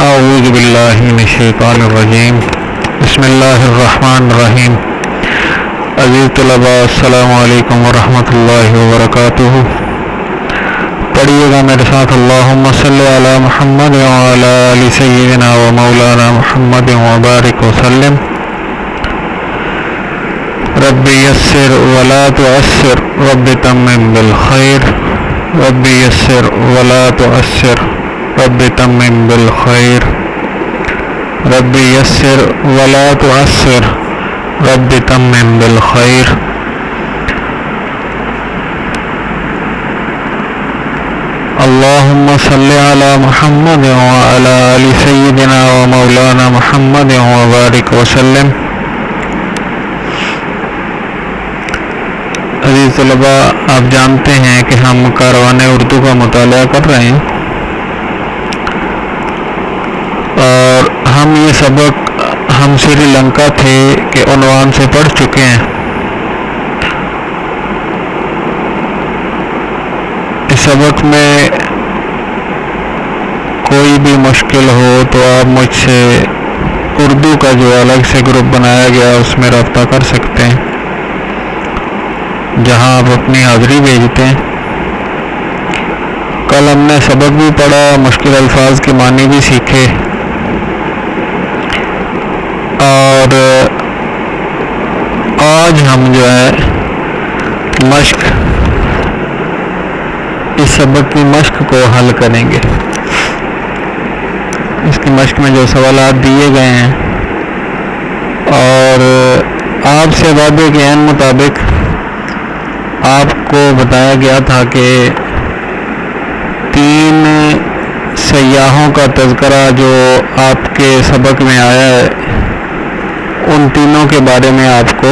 اعوذ باللہ من الشیطان الرجیم بسم اللہ الرحمن الرحیم عزیز طلباء السلام علیکم ورحمۃ اللہ وبرکاتہ۔ پڑھیے گا میرے ساتھ اللہم صلی علی محمد وعلی آل سیدنا و مولانا محمد وبارک وسلم۔ رب یسر ولا تعسر رب تمم بالخیر، رب یسر ولا تعسر رب تمم بالخیر، رب یسر ولا تعسر رب تمم بالخیر۔ اللہم صلی علی محمد وعلی آل سیدنا و مولانا محمد وبارک وسلم۔ عزیز طلباء، آپ جانتے ہیں کہ ہم کاروان اردو کا مطالعہ کر رہے ہیں اور ہم یہ سبق سری لنکا تھے کے عنوان سے پڑھ چکے ہیں۔ اس سبق میں کوئی بھی مشکل ہو تو آپ مجھ سے اردو کا جو الگ سے گروپ بنایا گیا اس میں رابطہ کر سکتے ہیں، جہاں آپ اپنی حاضری بھیجتے ہیں۔ کل ہم نے سبق بھی پڑھا، مشکل الفاظ کے معنی بھی سیکھے، اور آج ہم جو ہے اس سبق کی مشق کو حل کریں گے۔ اس کی مشق میں جو سوالات دیے گئے ہیں اور آپ سے وعدے کے عین مطابق آپ کو بتایا گیا تھا کہ 3 سیاحوں کا تذکرہ جو آپ کے سبق میں آیا ہے، ان تینوں کے بارے میں آپ کو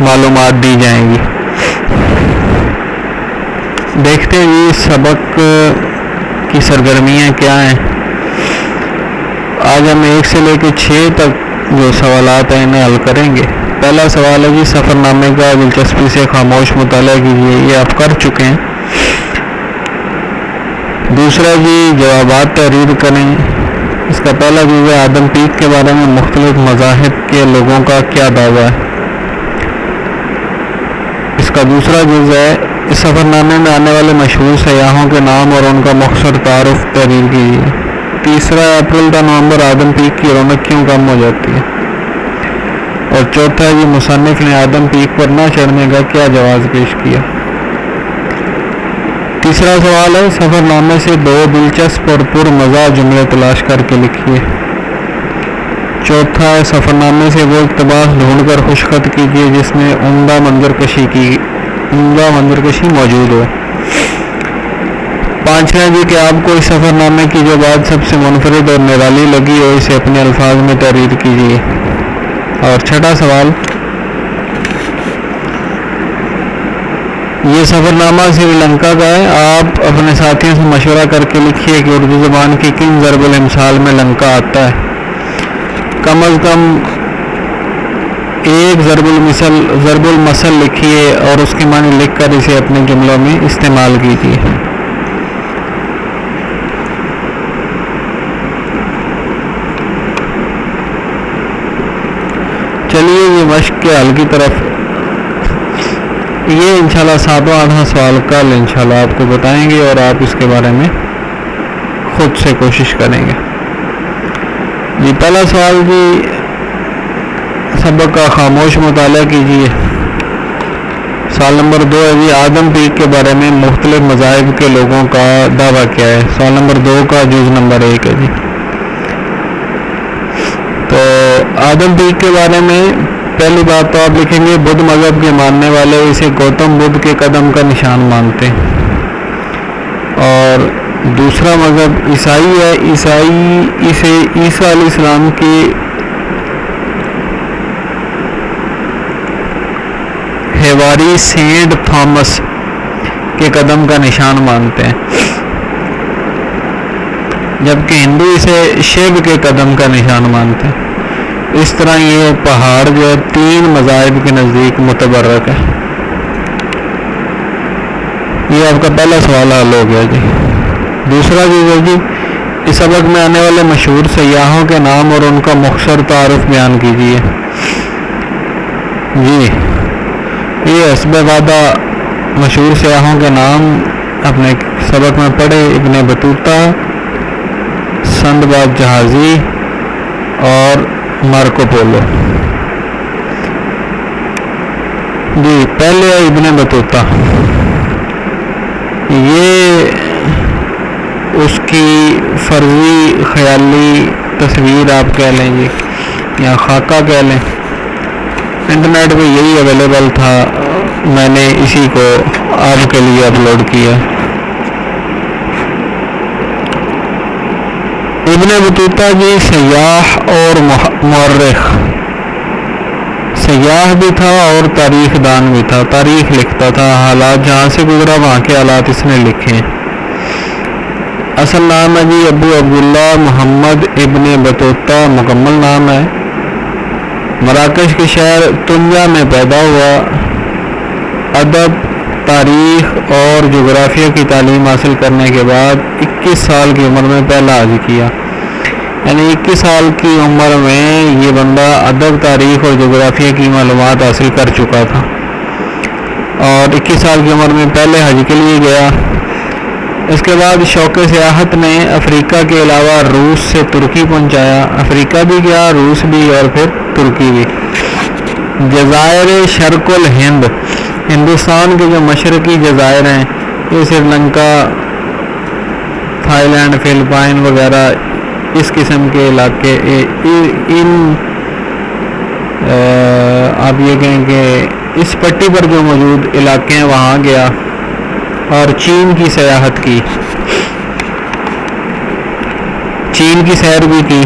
معلومات دی جائیں گی۔ دیکھتے ہیں اس سبق کی سرگرمیاں کیا ہیں۔ آج ہم 1 سے لے کے 6 تک جو سوالات ہیں انہیں حل کریں گے۔ پہلا سوال ہے جی، سفر نامے کا دلچسپی سے خاموش مطالعہ کیجیے، یہ آپ کر چکے ہیں۔ دوسرا جی، جوابات تحریر کریں۔ اس کا پہلا جزء ہے آدم پیک کے بارے میں مختلف مذاہب کے لوگوں کا کیا دعویٰ ہے۔ اس کا دوسرا جزء ہے اس سفر نامے میں آنے والے مشہور سیاحوں کے نام اور ان کا مختصر تعارف تحریر کیجیے۔ تیسرا ہے اپریل تا نومبر آدم پیک کی رونق کیوں کم ہو جاتی ہے۔ اور چوتھا ہے جی، مصنف نے آدم پیک پر نہ چڑھنے کا کیا جواز پیش کیا۔ تیسرا سوال ہے سفر نامے سے 2 دلچسپ اور پرمزہ جملے تلاش کر کے لکھیے۔ چوتھا ہے سفر نامے سے وہ اقتباس ڈھونڈ کر خوش خط کیجیے جس میں عمدہ منظر کشی موجود ہو۔ پانچواں جی کہ آپ کو اس سفر نامے کی جو بات سب سے منفرد اور نرالی لگی ہو اسے اپنے الفاظ میں تحریر کیجیے۔ اور چھٹا سوال، یہ سفر نامہ سری لنکا کا ہے، آپ اپنے ساتھیوں سے مشورہ کر کے لکھیے کہ اردو زبان کی کن ضرب الامثال میں لنکا آتا ہے۔ کم از کم ایک ضرب المثل لکھیے اور اس کے معنی لکھ کر اسے اپنے جملوں میں استعمال کیجیے۔ چلیے یہ مشق کے حل کی طرف، یہ انشاءاللہ 7واں 8واں سوال کل انشاءاللہ آپ کو بتائیں گے اور آپ اس کے بارے میں خود سے کوشش کریں گے۔ جی پہلا سوال جی، سبق کا خاموش مطالعہ کیجیے۔ سوال نمبر 2 ہے جی، آدم پیک کے بارے میں مختلف مذاہب کے لوگوں کا دعویٰ کیا ہے۔ سوال نمبر 2 کا جز نمبر 1 ہے جی۔ تو آدم پیک کے بارے میں پہلی بات تو آپ لکھیں گے بدھ مذہب کے ماننے والے اسے گوتم بدھ کے قدم کا نشان مانتے ہیں، اور دوسرا مذہب عیسائی ہے، عیسائی اسے عیسیٰ علیہ السلام کی حواری سینٹ تھامس کے قدم کا نشان مانتے ہیں، جبکہ ہندو اسے شیو کے قدم کا نشان مانتے ہیں۔ اس طرح یہ پہاڑ جو ہے 3 مذاہب کے نزدیک متبرک ہے۔ یہ آپ کا پہلا سوال حل ہو گیا جی۔ دوسرا چیز ہے جی، اس سبق میں آنے والے مشہور سیاحوں کے نام اور ان کا مختصر تعارف بیان کیجیے۔ جی یہ حسب وعدہ مشہور سیاحوں کے نام اپنے سبق میں پڑھے: ابن بطوطہ، سندباد جہازی اور مارکو پولو۔ جی پہلے ہے ابن بطوطہ، یہ اس کی فرضی خیالی تصویر آپ کہہ لیں جی یا خاکہ کہہ لیں، انٹرنیٹ پہ یہی اویلیبل تھا، میں نے اسی کو آپ کے لیے اپلوڈ کیا۔ ابن بطوطہ جی سیاح اور مورخ، سیاح بھی تھا اور تاریخ دان بھی تھا، تاریخ لکھتا تھا، حالات جہاں سے گزرا وہاں کے حالات اس نے لکھے۔ اصل نام ہے جی ابو عبداللہ محمد ابن بطوطہ، مکمل نام ہے۔ مراکش کے شہر تنجا میں پیدا ہوا، ادب، تاریخ اور جغرافیہ کی تعلیم حاصل کرنے کے بعد 21 سال کی عمر میں پہلا حج کیا، یعنی 21 سال کی عمر میں یہ بندہ ادب، تاریخ اور جغرافیہ کی معلومات حاصل کر چکا تھا، اور 21 سال کی عمر میں پہلے حج کے لیے گیا۔ اس کے بعد شوق سیاحت نے افریقہ کے علاوہ روس سے ترکی پہنچایا، افریقہ بھی گیا، روس بھی اور پھر ترکی بھی۔ جزائر شرق الہند، ہندوستان کے جو مشرقی جزائر ہیں، یہ Sri Lanka, Thai land, Philippines وغیرہ اس قسم کے علاقے، ان آپ یہ کہیں کہ اس پٹی پر جو موجود علاقے ہیں وہاں گیا، اور چین کی سیاحت کی، چین کی سیر بھی کی،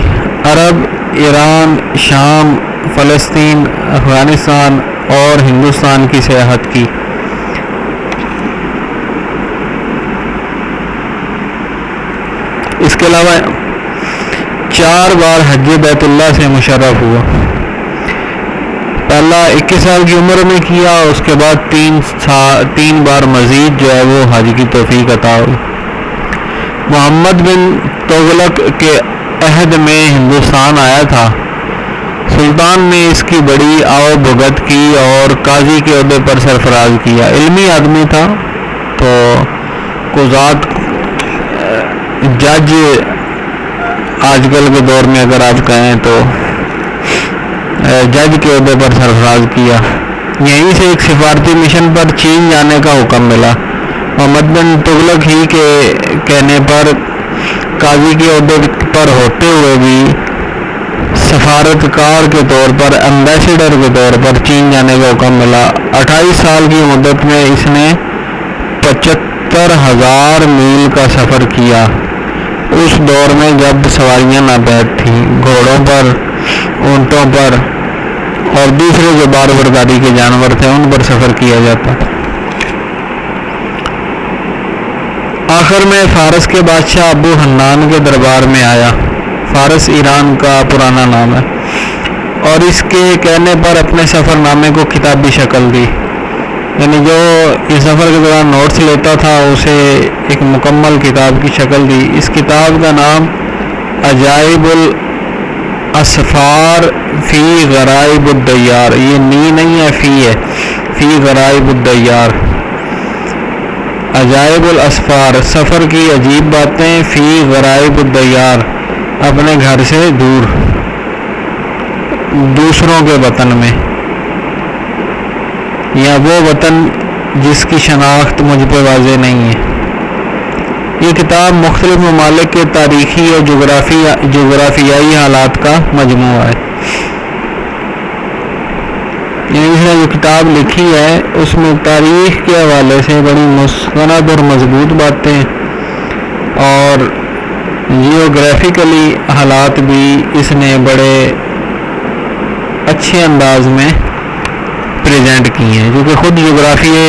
عرب، ایران، شام، فلسطین، افغانستان اور ہندوستان کی سیاحت کی۔ اس کے علاوہ 4 بار حج بیت اللہ سے مشرف ہوا، پہلا 21 سال کی عمر میں کیا، اس کے بعد 3 بار مزید جو ہے وہ حج کی توفیق عطا ہوئی۔ محمد بن تغلق کے عہد میں ہندوستان آیا تھا، سلطان نے اس کی بڑی آؤ بھگت کی اور قاضی کے عہدے پر سرفراز کیا۔ علمی آدمی تھا، تو قضات، جج آج کل کے دور میں اگر آپ کہیں تو جج کے عہدے پر سرفراز کیا۔ یہیں سے ایک سفارتی مشن پر چین جانے کا حکم ملا۔ محمد بن تغلق ہی کے کہنے پر قاضی کے عہدے پر ہوتے ہوئے بھی سفارتکار کے طور پر، ایمبیسیڈر کے طور پر چین جانے کا حکم ملا۔ 28 سال کی مدت میں اس نے 75,000 میل کا سفر کیا، اس دور میں جب سواریاں ناپید تھیں، گھوڑوں پر، اونٹوں پر اور دوسرے جو بار برداری کے جانور تھے ان پر سفر کیا جاتا۔ آخر میں فارس کے بادشاہ ابو حنان کے دربار میں آیا، فارس ایران کا پرانا نام ہے، اور اس کے کہنے پر اپنے سفر نامے کو کتابی شکل دی، یعنی جو اس سفر کے دوران نوٹس لیتا تھا اسے ایک مکمل کتاب کی شکل دی۔ اس کتاب کا نام عجائب الاسفار فی غرائب الدیار، یہ نی نہیں ہے، فی ہے، فی غرائب الدیار، عجائب الاسفار، سفر کی عجیب باتیں، فی غرائب الدیار، اپنے گھر سے دور، دوسروں کے وطن میں، یا وہ وطن جس کی شناخت مجھ پہ واضح نہیں ہے۔ یہ کتاب مختلف ممالک کے تاریخی اور جغرافیائی حالات کا مجموعہ ہے۔ یعنی اس نے جو کتاب لکھی ہے اس میں تاریخ کے حوالے سے بڑی مستند اور مضبوط باتیں، اور جیوگرافیکلی حالات بھی اس نے بڑے اچھے انداز میں پریزنٹ کی ہیں، کیونکہ خود جغرافیے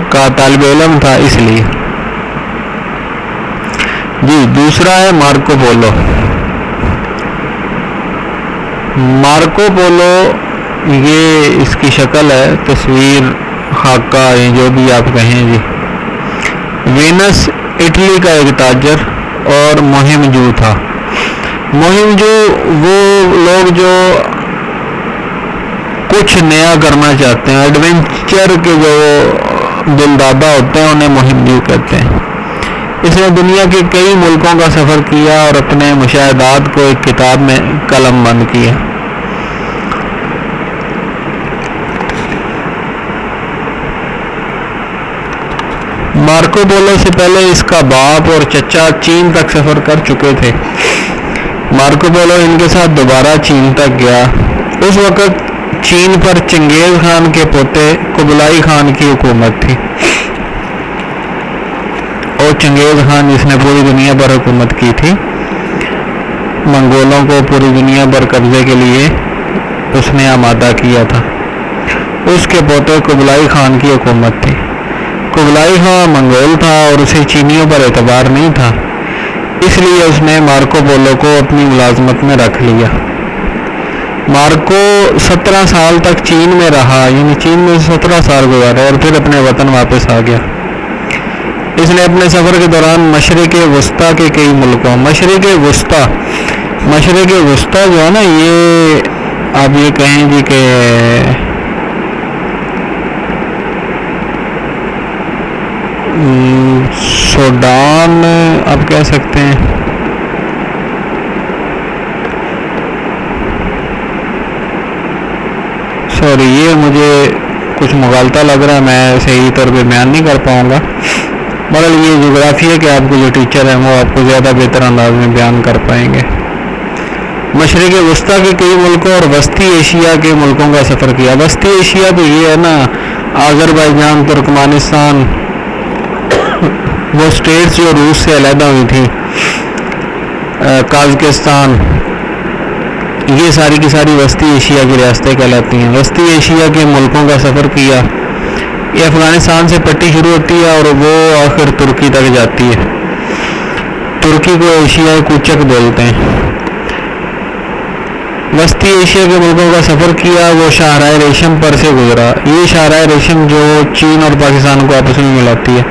کا طالب علم تھا اس لیے۔ جی دوسرا ہے مارکو پولو۔ مارکو پولو یہ اس کی شکل ہے، تصویر، خاکہ، جو بھی آپ کہیں جی، وینس اٹلی کا ایک تاجر اور مہم جو تھا. مہم جو وہ لوگ جو کچھ نیا کرنا چاہتے ہیں، ایڈونچر کے جو دل دادا ہوتے ہیں انہیں مہم جو کہتے ہیں. اس نے دنیا کے کئی ملکوں کا سفر کیا اور اپنے مشاہدات کو ایک کتاب میں قلم بند کیا. مارکو پولو سے پہلے اس کا باپ اور چچا چین تک سفر کر چکے تھے. مارکو پولو ان کے ساتھ دوبارہ چین تک گیا. اس وقت چین پر چنگیز خان کے پوتے قبلائی خان کی حکومت تھی. اور چنگیز خان جس نے پوری دنیا پر حکومت کی تھی، منگولوں کو پوری دنیا پر قبضے کے لیے اس نے آمادہ کیا تھا. اس کے پوتے قبلائی خان کی حکومت تھی. قبلائی خان منگول تھا اور اسے چینیوں پر اعتبار نہیں تھا، اس لیے اس نے مارکو پولو کو اپنی ملازمت میں رکھ لیا. مارکو 17 سال تک چین میں رہا، یعنی چین میں 17 سال گزارے اور پھر اپنے وطن واپس آ گیا. اس نے اپنے سفر کے دوران مشرق وسطیٰ کے کئی ملکوں، مشرق وسطیٰ جو ہے نا، یہ آپ یہ کہیں جی کہ سوڈان آپ کہہ سکتے ہیں، سوری یہ مجھے کچھ مغالطہ لگ رہا ہے، میں صحیح طور پہ بیان نہیں کر پاؤں گا. مگر یہ جغرافی ہے کہ آپ کو جو ٹیچر ہیں وہ آپ کو زیادہ بہتر انداز میں بیان کر پائیں گے. مشرق وسطیٰ کے کئی ملکوں اور وسطی ایشیا کے ملکوں کا سفر کیا. وسطی ایشیا تو یہ ہے نا، آذربائیجان، ترکمانستان، وہ اسٹیٹس جو روس سے علیحدہ ہوئی تھی، قازقستان، یہ ساری کی ساری وسطی ایشیا کی ریاستیں کہلاتی ہیں. وسطی ایشیا کے ملکوں کا سفر کیا. یہ افغانستان سے پٹی شروع ہوتی ہے اور وہ آخر ترکی تک جاتی ہے. ترکی کو ایشیائی کوچک بولتے ہیں. وسطی ایشیا کے ملکوں کا سفر کیا. وہ شاہراہ ریشم پر سے گزرا. یہ شاہراہ ریشم جو چین اور پاکستان کو آپس میں ملاتی ہے.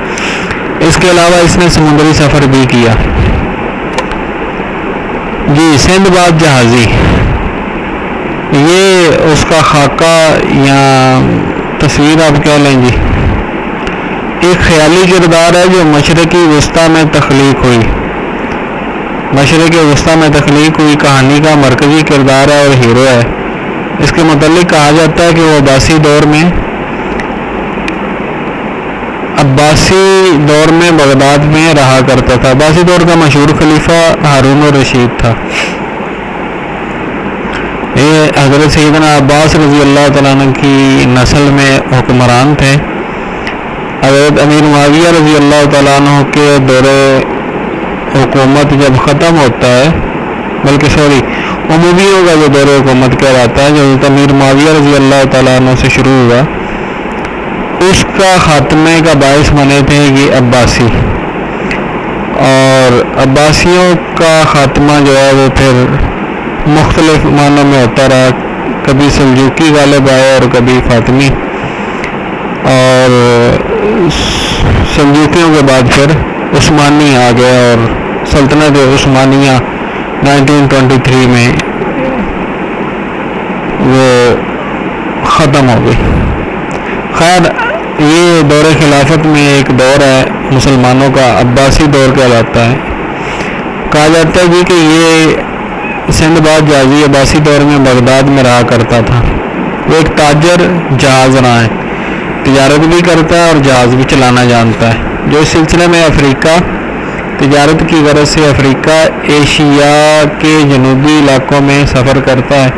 اس کے علاوہ اس نے سمندری سفر بھی کیا. جی، سندھ باد جہازی، یہ اس کا خاکہ یا تصویر آپ کہہ لیں جی، ایک خیالی کردار ہے جو مشرقی وسطیٰ میں تخلیق ہوئی. کہانی کا مرکزی کردار ہے اور ہیرو ہے. اس کے متعلق کہا جاتا ہے کہ وہ عباسی دور میں بغداد میں رہا کرتا تھا. عباسی دور کا مشہور خلیفہ ہارون الرشید تھا. یہ حضرت سیدنا عباس رضی اللہ تعالیٰ عنہ کی نسل میں حکمران تھے. حضرت امیر معاویہ رضی اللہ تعالیٰ عنہ کے دور حکومت جب ختم ہوتا ہے، بلکہ امویوں کا جو دور حکومت کہلاتا ہے، جو حضرت امیر معاویہ رضی اللہ تعالیٰ عنہ سے شروع ہوا، اس کا خاتمے کا باعث بنے تھے یہ عباسی. اور عباسیوں کا خاتمہ جو ہے وہ پھر مختلف معنوں میں ہوتا رہا. کبھی سلجوقی غالب آئے اور کبھی فاطمی، اور سلجوقیوں کے بعد پھر عثمانی آ گیا اور سلطنت عثمانیہ 1923 میں وہ ختم ہو گئی. خیر، یہ دور خلافت میں ایک دور ہے مسلمانوں کا، عباسی دور کہلاتا ہے. کہا جاتا ہے جی کہ یہ سندھ باد جہازی عباسی دور میں بغداد میں رہا کرتا تھا. وہ ایک تاجر جہاز راں ہے، تجارت بھی کرتا ہے اور جہاز بھی چلانا جانتا ہے، جو اس سلسلے میں تجارت کی غرض سے افریقہ، ایشیا کے جنوبی علاقوں میں سفر کرتا ہے.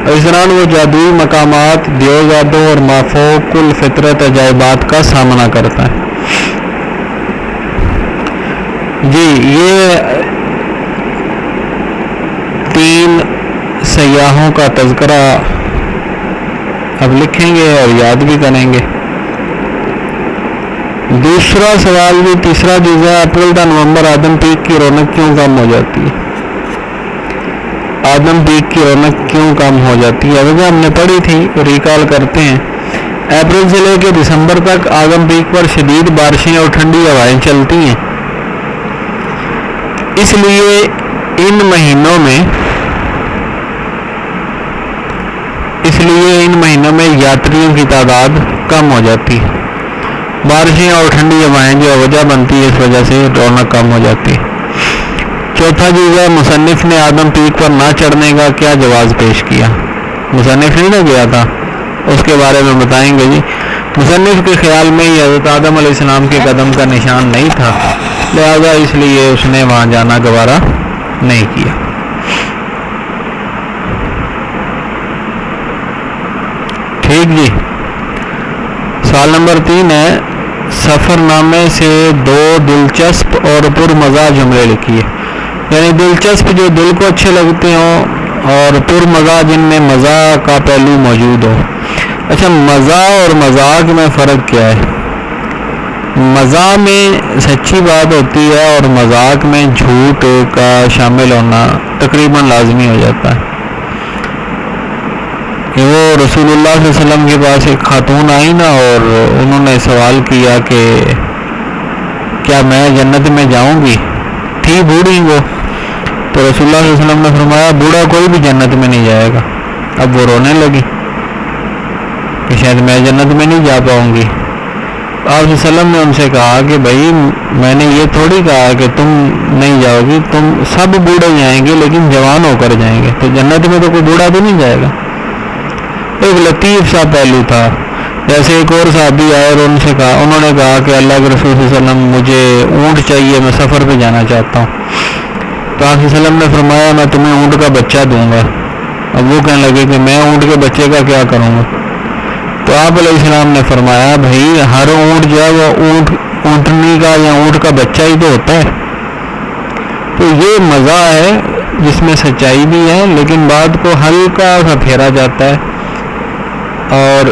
اور اس دوران وہ جادوئی مقامات، دیوزادوں اور مافوق الفطرت عجائبات کا سامنا کرتا ہے. جی، یہ 3 سیاحوں کا تذکرہ اب لکھیں گے اور یاد بھی کریں گے. دوسرا سوال بھی تیسرا جزء ہے، اپریل تا نومبر آدم پیک کی رونق کیوں کم ہو جاتی ہے؟ آدم پیک کی رونق کیوں کم ہو جاتی ہے؟ وجہ ہم نے پڑھی تھی، ریکال کرتے ہیں. اپریل سے لے کے دسمبر تک آدم پیک پر شدید بارشیں اور ٹھنڈی ہوائیں چلتی ہیں، اس لیے ان مہینوں میں یاتریوں کی تعداد کم ہو جاتی ہے۔ بارشیں اور ٹھنڈی ہوائیں جو وجہ بنتی ہے، اس وجہ سے رونق کم ہو جاتی ہے۔ چوتھا چیز ہے، مصنف نے آدم پیک پر نہ چڑھنے کا کیا جواز پیش کیا؟ مصنف نہیں نہ گیا تھا، اس کے بارے میں بتائیں گے جی۔ مصنف کے خیال میں یہ حضرت آدم علیہ السلام کے قدم کا نشان نہیں تھا، لہذا اس لیے اس نے وہاں جانا گوارا نہیں کیا۔ ٹھیک جی۔ سوال نمبر 3 ہے، سفر نامے سے 2 دلچسپ اور پرمزہ جملے لکھیے، یعنی دلچسپ جو دل کو اچھے لگتے ہوں اور پرمزہ جن میں مزہ کا پہلو موجود ہو۔ اچھا، مزہ اور مذاق میں فرق کیا ہے؟ مزاح میں سچی بات ہوتی ہے اور مذاق میں جھوٹ کا شامل ہونا تقریباً لازمی ہو جاتا ہے۔ کہ وہ رسول اللہ صلی اللہ علیہ وسلم کے پاس ایک خاتون آئی نا، اور انہوں نے سوال کیا کہ کیا میں جنت میں جاؤں گی؟ تھی بوڑھی وہ، تو رسول اللہ صلی اللہ علیہ وسلم نے فرمایا بوڑھا کوئی بھی جنت میں نہیں جائے گا۔ اب وہ رونے لگی کہ شاید میں جنت میں نہیں جا پاؤں گی۔ آپ صلی اللہ علیہ وسلم نے ان سے کہا کہ بھائی میں نے یہ تھوڑی کہا کہ تم نہیں جاؤ گی، تم سب بوڑھے جائیں گے لیکن جوان ہو کر جائیں گے، تو جنت میں تو کوئی بوڑھا تو نہیں جائے گا۔ ایک لطیف سا پہلو تھا۔ جیسے ایک اور صحابی آئے اور انہوں نے کہا کہ اللہ کے رسول صلی اللہ علیہ وسلم مجھے اونٹ چاہیے، میں سفر پہ جانا چاہتا ہوں۔ تو آپ صلی اللہ علیہ وسلم نے فرمایا میں تمہیں اونٹ کا بچہ دوں گا۔ اب وہ کہنے لگے کہ میں اونٹ کے بچے کا کیا کروں گا؟ تو آپ علیہ السلام نے فرمایا بھائی ہر اونٹ جو ہے وہ اونٹنی کا یا اونٹ کا بچہ ہی تو ہوتا ہے۔ تو یہ مزہ ہے جس میں سچائی بھی ہے، لیکن بات کو ہلکا سا پھیرا جاتا ہے، اور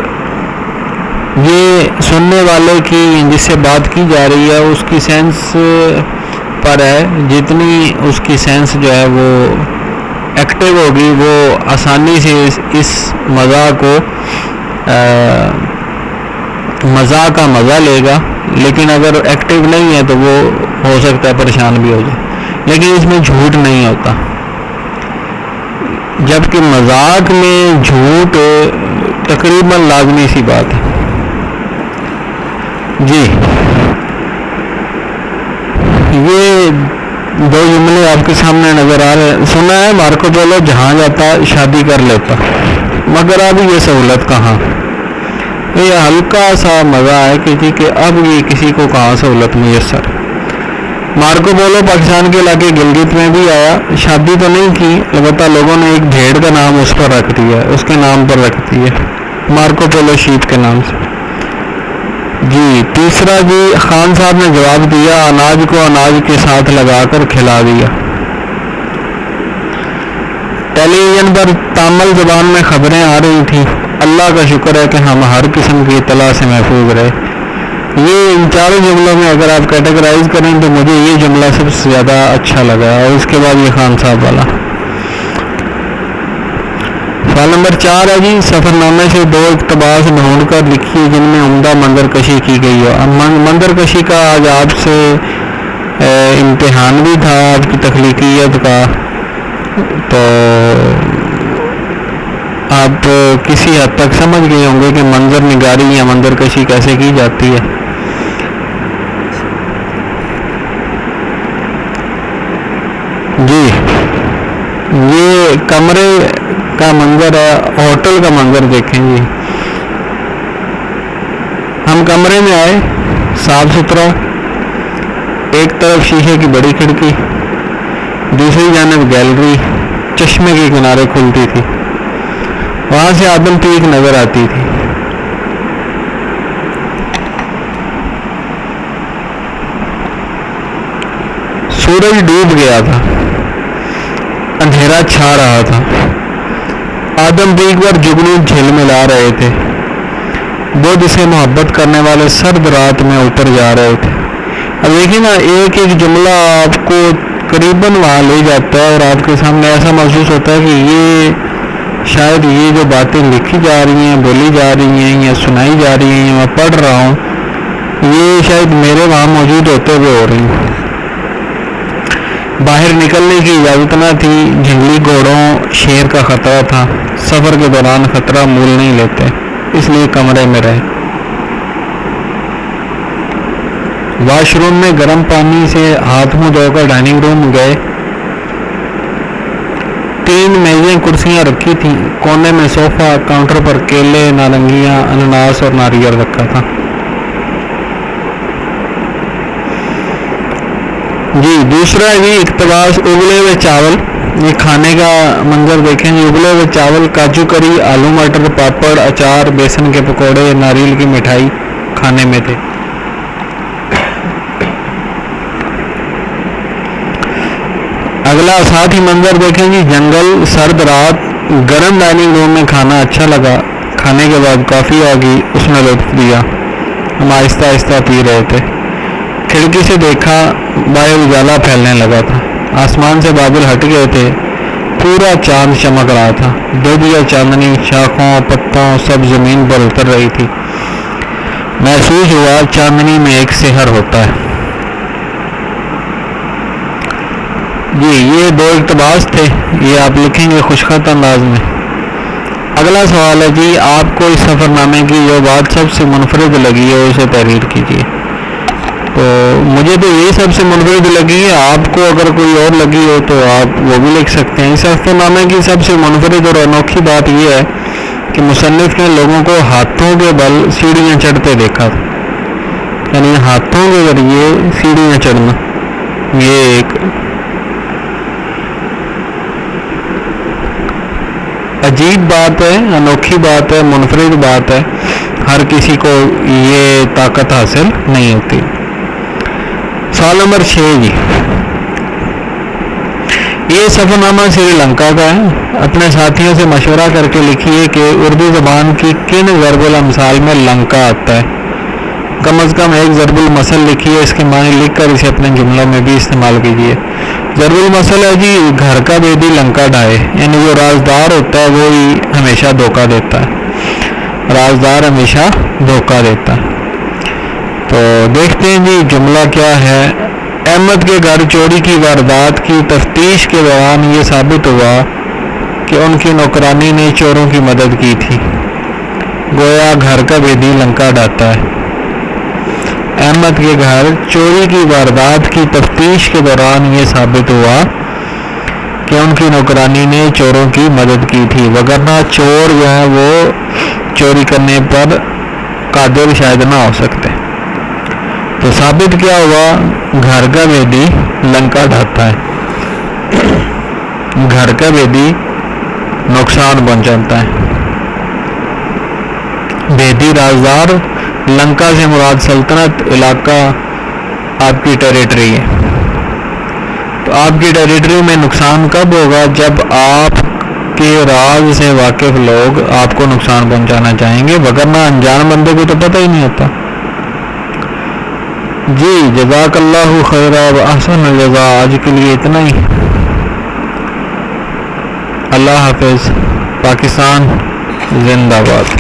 یہ سننے والے کی جس سے بات کی جا رہی ہے اس کی سینس پر ہے، جتنی اس کی سینس جو ہے وہ ایکٹیو ہوگی وہ آسانی سے اس مزاح کو مزاح کا مزہ لے گا، لیکن اگر ایکٹیو نہیں ہے تو وہ ہو سکتا ہے پریشان بھی ہو جائے۔ لیکن اس میں جھوٹ نہیں ہوتا، جبکہ مذاق میں جھوٹ تقریباً لازمی سی بات ہے جی۔ یہ 2 جملے آپ کے سامنے نظر آ رہے ہیں۔ سنا ہے مارکو پولو جہاں جاتا شادی کر لیتا، مگر اب یہ سہولت کہاں؟ یہ ہلکا سا مزہ ہے کہ اب یہ کسی کو کہاں سہولت میسر۔ مارکو پولو پاکستان کے علاقے گلگت میں بھی آیا، شادی تو نہیں کی، البتہ لوگوں نے ایک بھیڑ کا نام اس پر رکھ دیا، اس کے نام پر رکھ دیا، مارکو پولو شیپ کے نام سے جی۔ تیسرا جی، خان صاحب نے جواب دیا اناج کو اناج کے ساتھ لگا کر کھلا دیا۔ ٹیلی ویژن پر تامل زبان میں خبریں آ رہی تھیں، اللہ کا شکر ہے کہ ہم ہر قسم کی اطلاع سے محفوظ رہے۔ یہ ان 4 جملوں میں اگر آپ کیٹیگرائز کریں تو مجھے یہ جملہ سب سے زیادہ اچھا لگا، اور اس کے بعد یہ خان صاحب والا۔ سوال نمبر 4 ہے جی، سفر نامے سے 2 اقتباس ڈھونڈ کر لکھیے جن میں عمدہ منظر کشی کی گئی ہو۔ منظر کشی کا آج آپ سے امتحان بھی تھا آپ کی تخلیقیت کا، تو آپ کسی حد تک سمجھ گئے ہوں گے کہ منظر نگاری یا منظر کشی کیسے کی جاتی ہے۔ جی، یہ کمرے کا منظر ہے، ہوٹل کا منظر دیکھیں جی۔ ہم کمرے میں آئے، صاف ستھرا، ایک طرف شیشے کی بڑی کھڑکی، دوسری جانب گیلری چشمے کے کنارے کھلتی تھی، وہاں سے آدم پیک نظر آتی تھی۔ سورج ڈوب گیا تھا، اندھیرا چھا رہا تھا، آدم پیک پر جگنو جھلملا رہے تھے، بدھ سے محبت کرنے والے سرد رات میں اوپر جا رہے تھے۔ اب دیکھیں نا، ایک ایک جملہ آپ کو قریباً وہاں لے جاتا ہے اور آپ کے سامنے ایسا محسوس ہوتا ہے کہ یہ شاید یہ جو باتیں لکھی جا رہی ہیں، بولی جا رہی ہیں یا سنائی جا رہی ہیں، میں پڑھ رہا ہوں، یہ شاید میرے وہاں موجود ہوتے ہوئے ہو رہی ہیں۔ باہر نکلنے کی اجازت نہ تھی، جنگلی گھوڑوں، شیر کا خطرہ تھا۔ سفر کے دوران خطرہ مول نہیں لیتے، اس لیے کمرے میں رہے۔ واش روم میں گرم پانی سے ہاتھ منہ دھو کر ڈائننگ روم گئے۔ 3 میزیں کرسیاں رکھی تھیں، کونے میں صوفہ، کاؤنٹر پر کیلے، نارنگیاں، انناس اور ناریل رکھا تھا۔ جی دوسرا جی اقتباس ابلے ہوئے چاول، یہ کھانے کا منظر دیکھیں جی۔ ابلے ہوئے چاول، کاجو کری، آلو مٹر، پاپڑ، اچار، بیسن کے پکوڑے، ناریل کی مٹھائی کھانے میں تھے۔ اگلا ساتھ ہی منظر دیکھیں جی، جنگل، سرد رات، گرم ڈائننگ روم میں کھانا اچھا لگا۔ کھانے کے بعد کافی آ گئی، اس نے لطف دیا۔ ہم آہستہ آہستہ پی رہے تھے۔ کھڑکی سے دیکھا، باہر اجالا پھیلنے لگا تھا، آسمان سے بادل ہٹ گئے تھے، پورا چاند چمک رہا تھا۔ دودھ یا چاندنی شاخوں، پتوں، سب زمین پر اتر رہی تھی۔ محسوس ہوا چاندنی میں ایک سحر ہوتا ہے۔ جی یہ 2 اقتباس تھے، یہ آپ لکھیں گے خوشخط انداز میں۔ اگلا سوال ہے جی، آپ کو اس سفر نامے کی جو بات سب سے منفرد لگی ہے اسے تحریر کیجیے۔ تو مجھے تو یہی سب سے منفرد لگی ہے، آپ کو اگر کوئی اور لگی ہو تو آپ وہ بھی لکھ سکتے ہیں۔ اس سفر نامے کی سب سے منفرد اور انوکھی بات یہ ہے کہ مصنف نے لوگوں کو ہاتھوں کے بل سیڑھیاں چڑھتے دیکھا تھا، یعنی ہاتھوں کے ذریعے سیڑھیاں چڑھنا، یہ ایک عجیب بات ہے، انوکھی بات ہے، منفرد بات ہے، ہر کسی کو یہ طاقت حاصل نہیں ہوتی۔ سوال نمبر 6 جی، یہ سفر نامہ سری لنکا کا ہے۔ اپنے ساتھیوں سے مشورہ کر کے لکھیے کہ اردو زبان کی کن ضرب الامثال میں لنکا آتا ہے۔ کم از کم ایک ضرب المثل لکھیے، اس کے معنی لکھ کر اسے اپنے جملوں میں بھی استعمال کیجیے۔ ضرب المثل ہے جی، گھر کا بیدی لنکا ڈھائے، یعنی جو رازدار ہوتا ہے وہی ہمیشہ دھوکہ دیتا ہے، رازدار ہمیشہ دھوکہ دیتا ہے۔ تو دیکھتے ہیں جی جملہ کیا ہے۔ احمد کے گھر چوری کی واردات کی تفتیش کے دوران یہ ثابت ہوا کہ ان کی نوکرانی نے چوروں کی مدد کی تھی، گویا گھر کا بیدی لنکا ڈھاتا ہے۔ احمد کے گھر چوری کی واردات کی تفتیش کے دوران یہ ثابت ہوا کہ ان کی نوکرانی نے چوروں کی مدد کی تھی، وگرنہ چور جو ہے وہ چوری کرنے پر قادر شاید نہ ہو سکتے۔ تو ثابت کیا ہوا، گھر کا بیدی لنکا ڈھاتا ہے، گھر کا بیدی نقصان پہنچاتا ہے۔ بیدی رازدار، لنکا سے مراد سلطنت، علاقہ، آپ کی ٹیریٹری ہے۔ تو آپ کی ٹیریٹری میں نقصان کب ہوگا؟ جب آپ کے راز سے واقف لوگ آپ کو نقصان پہنچانا چاہیں گے، وگرنہ انجان بندے کو تو پتہ ہی نہیں ہوتا۔ جی جزاک اللہ خیر و احسن الجزاء، آج کے لیے اتنا ہی۔ اللہ حافظ، پاکستان زندہ باد۔